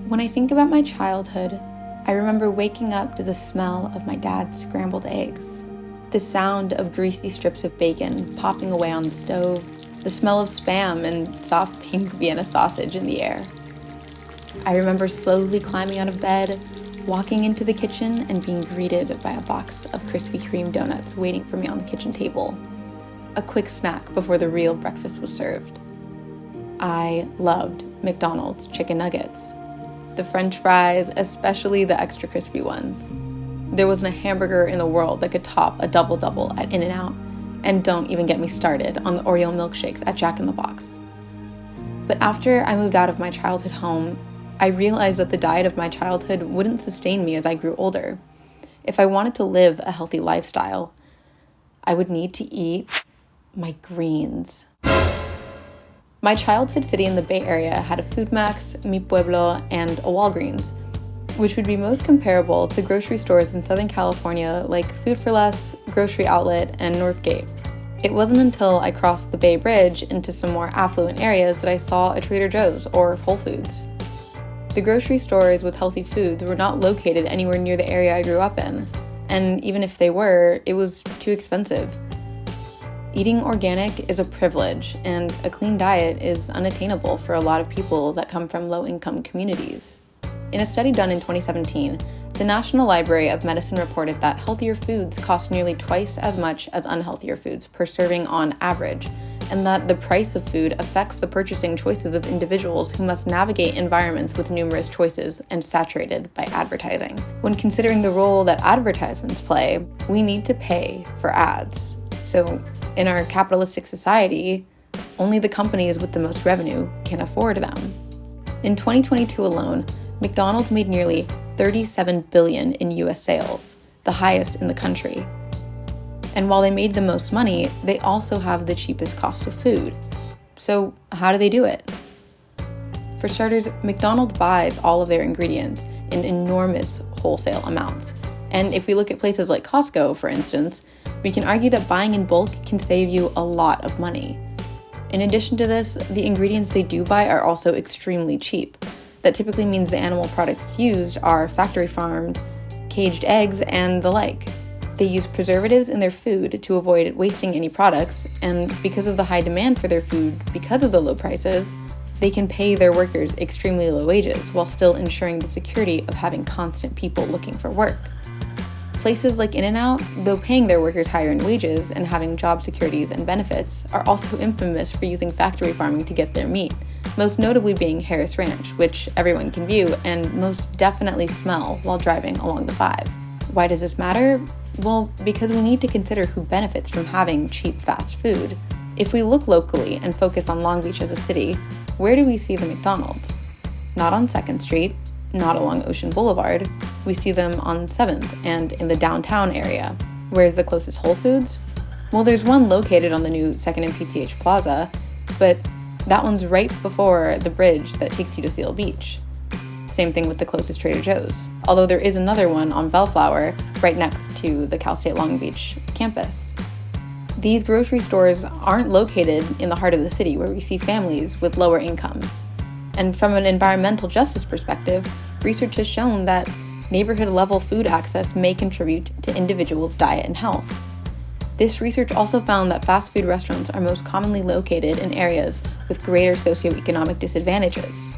When I think about my childhood, I remember waking up to the smell of my dad's scrambled eggs, the sound of greasy strips of bacon popping away on the stove, the smell of Spam and soft pink Vienna sausage in the air. I remember slowly climbing out of bed, walking into the kitchen, and being greeted by a box of Krispy Kreme donuts waiting for me on the kitchen table. A quick snack before the real breakfast was served. I loved McDonald's chicken nuggets. The French fries, especially the extra crispy ones. There wasn't a hamburger in the world that could top a double-double at In-N-Out, and don't even get me started on the Oreo milkshakes at Jack in the Box. But after I moved out of my childhood home, I realized that the diet of my childhood wouldn't sustain me as I grew older. If I wanted to live a healthy lifestyle, I would need to eat my greens. My childhood city in the Bay Area had a Food Max, Mi Pueblo, and a Walgreens, which would be most comparable to grocery stores in Southern California like Food for Less, Grocery Outlet, and Northgate. It wasn't until I crossed the Bay Bridge into some more affluent areas that I saw a Trader Joe's or Whole Foods. The grocery stores with healthy foods were not located anywhere near the area I grew up in, and even if they were, it was too expensive. Eating organic is a privilege, and a clean diet is unattainable for a lot of people that come from low-income communities. In a study done in 2017, the National Library of Medicine reported that healthier foods cost nearly twice as much as unhealthier foods per serving on average, and that the price of food affects the purchasing choices of individuals who must navigate environments with numerous choices and saturated by advertising. When considering the role that advertisements play, we need to pay for ads. So, in our capitalistic society, only the companies with the most revenue can afford them. In 2022 alone, McDonald's made nearly $37 billion in US sales, the highest in the country. And while they made the most money, they also have the cheapest cost of food. So how do they do it? For starters, McDonald's buys all of their ingredients in enormous wholesale amounts. And if we look at places like Costco, for instance, we can argue that buying in bulk can save you a lot of money. In addition to this, the ingredients they do buy are also extremely cheap. That typically means the animal products used are factory farmed, caged eggs, and the like. They use preservatives in their food to avoid wasting any products, and because of the high demand for their food, because of the low prices, they can pay their workers extremely low wages while still ensuring the security of having constant people looking for work. Places like In-N-Out, though paying their workers higher in wages and having job securities and benefits, are also infamous for using factory farming to get their meat, most notably being Harris Ranch, which everyone can view and most definitely smell while driving along the 5. Why does this matter? Well, because we need to consider who benefits from having cheap fast food. If we look locally and focus on Long Beach as a city, where do we see the McDonald's? Not on 2nd Street, not along Ocean Boulevard. We see them on 7th and in the downtown area. Where's the closest Whole Foods? Well, there's one located on the new 2nd and PCH Plaza, but that one's right before the bridge that takes you to Seal Beach. Same thing with the closest Trader Joe's, although there is another one on Bellflower right next to the Cal State Long Beach campus. These grocery stores aren't located in the heart of the city where we see families with lower incomes. And from an environmental justice perspective, research has shown that neighborhood-level food access may contribute to individuals' diet and health. This research also found that fast food restaurants are most commonly located in areas with greater socioeconomic disadvantages.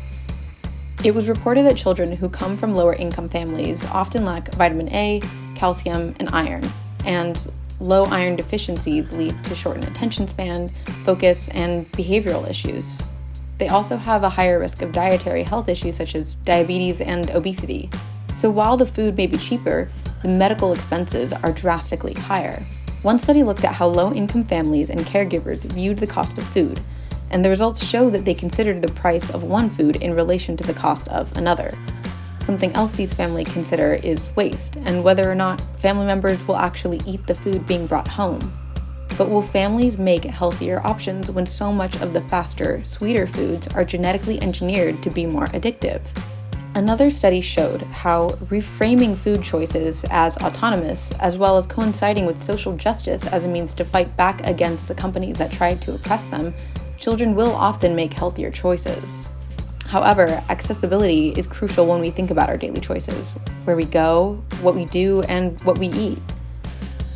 It was reported that children who come from lower-income families often lack vitamin A, calcium, and iron, and low iron deficiencies lead to shortened attention span, focus, and behavioral issues. They also have a higher risk of dietary health issues such as diabetes and obesity. So while the food may be cheaper, the medical expenses are drastically higher. One study looked at how low-income families and caregivers viewed the cost of food, and the results show that they considered the price of one food in relation to the cost of another. Something else these families consider is waste, and whether or not family members will actually eat the food being brought home. But will families make healthier options when so much of the faster, sweeter foods are genetically engineered to be more addictive? Another study showed how reframing food choices as autonomous, as well as coinciding with social justice as a means to fight back against the companies that tried to oppress them, children will often make healthier choices. However, accessibility is crucial when we think about our daily choices, where we go, what we do, and what we eat.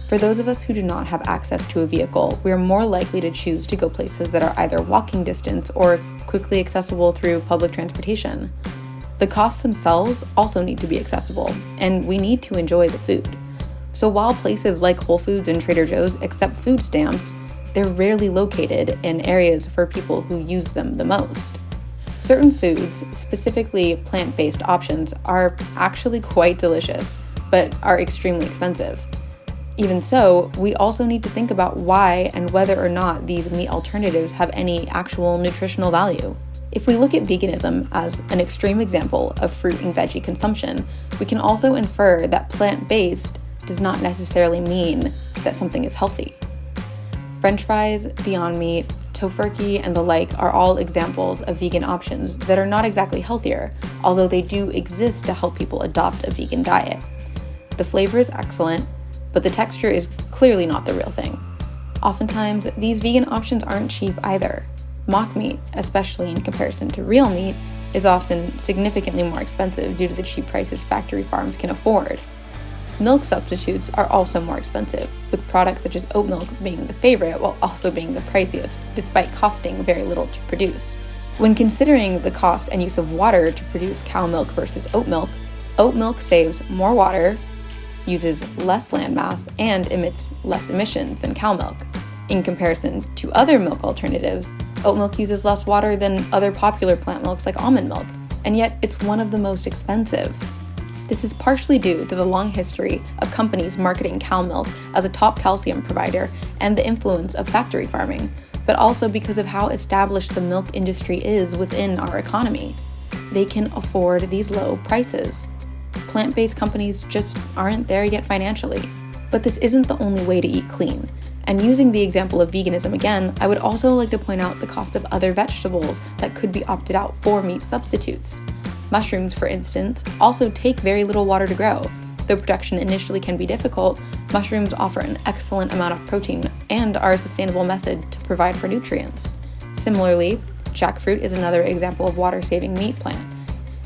For those of us who do not have access to a vehicle, we are more likely to choose to go places that are either walking distance or quickly accessible through public transportation. The costs themselves also need to be accessible, and we need to enjoy the food. So while places like Whole Foods and Trader Joe's accept food stamps, they're rarely located in areas for people who use them the most. Certain foods, specifically plant-based options, are actually quite delicious, but are extremely expensive. Even so, we also need to think about why and whether or not these meat alternatives have any actual nutritional value. If we look at veganism as an extreme example of fruit and veggie consumption, we can also infer that plant-based does not necessarily mean that something is healthy. French fries, Beyond Meat, Tofurkey, and the like are all examples of vegan options that are not exactly healthier, although they do exist to help people adopt a vegan diet. The flavor is excellent, but the texture is clearly not the real thing. Oftentimes, these vegan options aren't cheap either. Mock meat, especially in comparison to real meat, is often significantly more expensive due to the cheap prices factory farms can afford. Milk substitutes are also more expensive, with products such as oat milk being the favorite while also being the priciest, despite costing very little to produce. When considering the cost and use of water to produce cow milk versus oat milk saves more water, uses less land mass, and emits less emissions than cow milk. In comparison to other milk alternatives, oat milk uses less water than other popular plant milks like almond milk, and yet it's one of the most expensive. This is partially due to the long history of companies marketing cow milk as a top calcium provider and the influence of factory farming, but also because of how established the milk industry is within our economy. They can afford these low prices. Plant-based companies just aren't there yet financially. But this isn't the only way to eat clean. And using the example of veganism again, I would also like to point out the cost of other vegetables that could be opted out for meat substitutes. Mushrooms, for instance, also take very little water to grow. Though production initially can be difficult, mushrooms offer an excellent amount of protein and are a sustainable method to provide for nutrients. Similarly, jackfruit is another example of water-saving meat plant.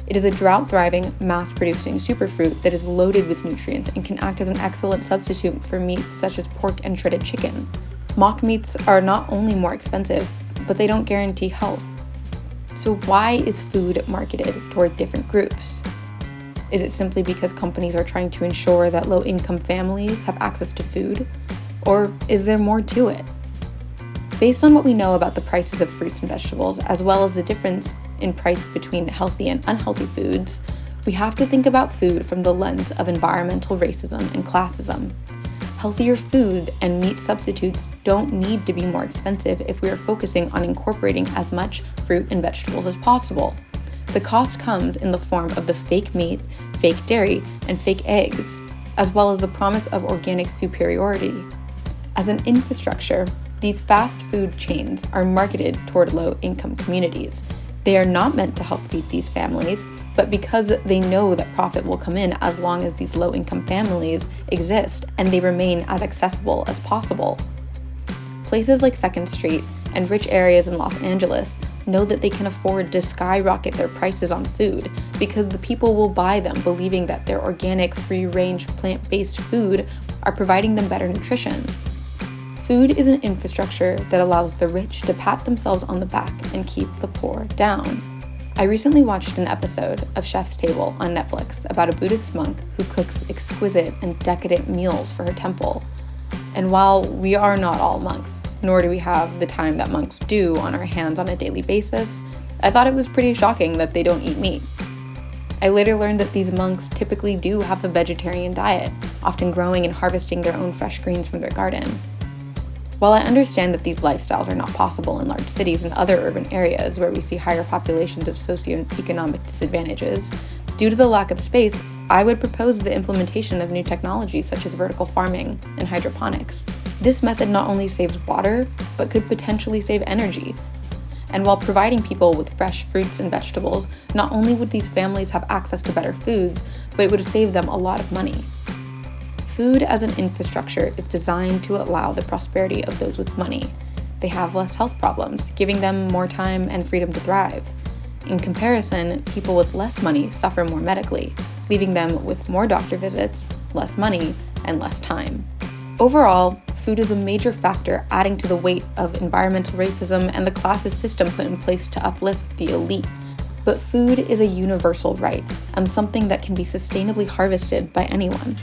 It is a drought-thriving, mass-producing superfruit that is loaded with nutrients and can act as an excellent substitute for meats such as pork and shredded chicken. Mock meats are not only more expensive, but they don't guarantee health. So why is food marketed toward different groups? Is it simply because companies are trying to ensure that low-income families have access to food? Or is there more to it? Based on what we know about the prices of fruits and vegetables, as well as the difference in price between healthy and unhealthy foods, we have to think about food from the lens of environmental racism and classism. Healthier food and meat substitutes don't need to be more expensive if we are focusing on incorporating as much fruit and vegetables as possible. The cost comes in the form of the fake meat, fake dairy, and fake eggs, as well as the promise of organic superiority. As an infrastructure, these fast food chains are marketed toward low-income communities. They are not meant to help feed these families, but because they know that profit will come in as long as these low-income families exist and they remain as accessible as possible. Places like 2nd Street and rich areas in Los Angeles know that they can afford to skyrocket their prices on food because the people will buy them believing that their organic, free-range, plant-based food are providing them better nutrition. Food is an infrastructure that allows the rich to pat themselves on the back and keep the poor down. I recently watched an episode of Chef's Table on Netflix about a Buddhist monk who cooks exquisite and decadent meals for her temple. And while we are not all monks, nor do we have the time that monks do on our hands on a daily basis, I thought it was pretty shocking that they don't eat meat. I later learned that these monks typically do have a vegetarian diet, often growing and harvesting their own fresh greens from their garden. While I understand that these lifestyles are not possible in large cities and other urban areas where we see higher populations of socioeconomic disadvantages, due to the lack of space, I would propose the implementation of new technologies such as vertical farming and hydroponics. This method not only saves water, but could potentially save energy. And while providing people with fresh fruits and vegetables, not only would these families have access to better foods, but it would save them a lot of money. Food as an infrastructure is designed to allow the prosperity of those with money. They have less health problems, giving them more time and freedom to thrive. In comparison, people with less money suffer more medically, leaving them with more doctor visits, less money, and less time. Overall, food is a major factor adding to the weight of environmental racism and the classist system put in place to uplift the elite. But food is a universal right and something that can be sustainably harvested by anyone.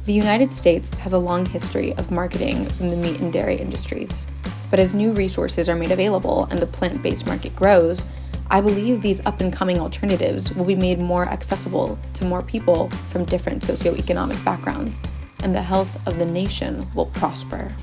The United States has a long history of marketing from the meat and dairy industries. But as new resources are made available and the plant-based market grows, I believe these up-and-coming alternatives will be made more accessible to more people from different socioeconomic backgrounds, and the health of the nation will prosper.